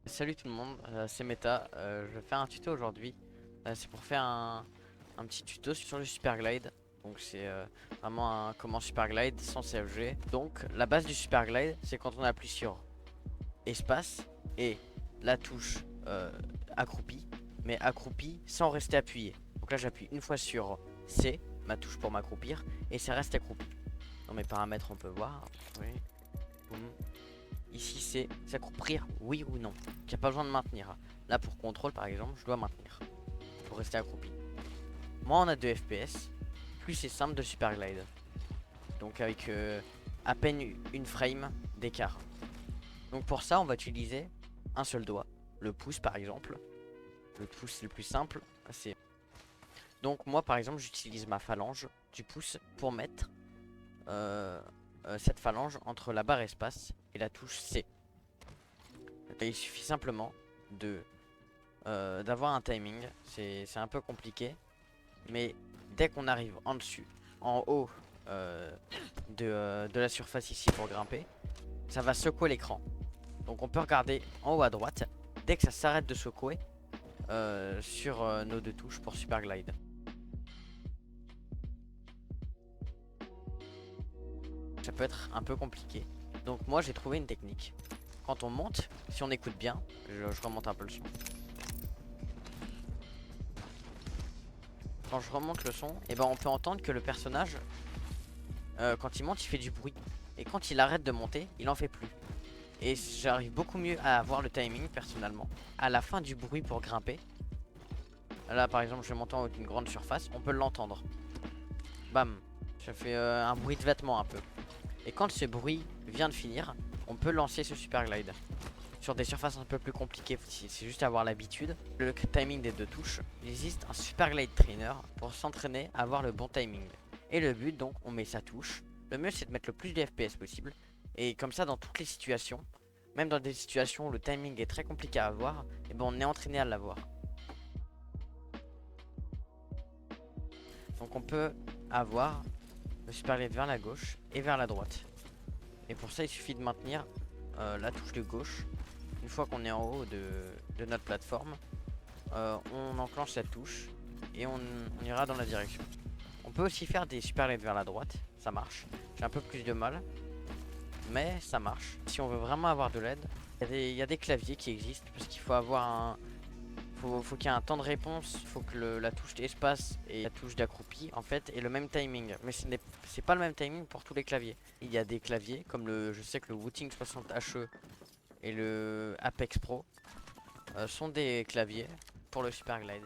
Salut tout le monde, c'est Meta. Je vais faire un tuto aujourd'hui. C'est pour faire un petit tuto sur le Super Glide. Donc c'est vraiment un comment Super Glide sans CFG. Donc la base du Super Glide, c'est quand on appuie sur espace et la touche accroupi, mais accroupi sans rester appuyé. Donc là j'appuie une fois sur C, ma touche pour m'accroupir, et ça reste accroupi. Dans mes paramètres on peut voir. Oui. Boum. Ici c'est s'accroupir, oui ou non. Il n'y a pas besoin de maintenir. Là pour contrôle par exemple, je dois maintenir pour rester accroupi. Moins on a de FPS, plus c'est simple de super glide. Donc avec à peine une frame d'écart. Donc pour ça on va utiliser un seul doigt, le pouce par exemple. Le pouce c'est le plus simple. C'est donc moi par exemple j'utilise ma phalange du pouce pour mettre cette phalange entre la barre espace et la touche C. Il suffit simplement de d'avoir un timing. C'est un peu compliqué, mais dès qu'on arrive en dessus, en haut de la surface ici pour grimper, ça va secouer l'écran. Donc on peut regarder en haut à droite, dès que ça s'arrête de secouer sur nos deux touches pour Super Glide. Ça peut être un peu compliqué. Donc moi j'ai trouvé une technique. Quand on monte, si on écoute bien, je remonte un peu le son. Quand je remonte le son, et ben on peut entendre que le personnage, quand il monte, il fait du bruit. Et quand il arrête de monter, il en fait plus. Et j'arrive beaucoup mieux à avoir le timing personnellement. À la fin du bruit pour grimper, là par exemple je vais monter en haut d'une grande surface, on peut l'entendre. Bam, ça fait un bruit de vêtements un peu. Et quand ce bruit vient de finir, on peut lancer ce super glide. Sur des surfaces un peu plus compliquées, c'est juste avoir l'habitude. Le timing des deux touches, il existe un super glide trainer pour s'entraîner à avoir le bon timing. Et le but donc, on met sa touche. Le mieux c'est de mettre le plus de FPS possible. Et comme ça dans toutes les situations, même dans des situations où le timing est très compliqué à avoir, et ben on est entraîné à l'avoir. Donc on peut avoir le super glide vers la gauche et vers la droite. Et pour ça il suffit de maintenir la touche de gauche. Une fois qu'on est en haut de notre plateforme, on enclenche cette touche et on ira dans la direction. On peut aussi faire des super LED vers la droite, ça marche. J'ai un peu plus de mal, mais ça marche. Si on veut vraiment avoir de l'aide, il y a des claviers qui existent parce qu'il faut avoir un. Faut qu'il y ait un temps de réponse, il faut que la touche d'espace et la touche d'accroupi en fait aient le même timing. Mais c'est pas le même timing pour tous les claviers. Il y a des claviers comme je sais que le Wooting 60HE et le Apex Pro sont des claviers pour le Super Glide.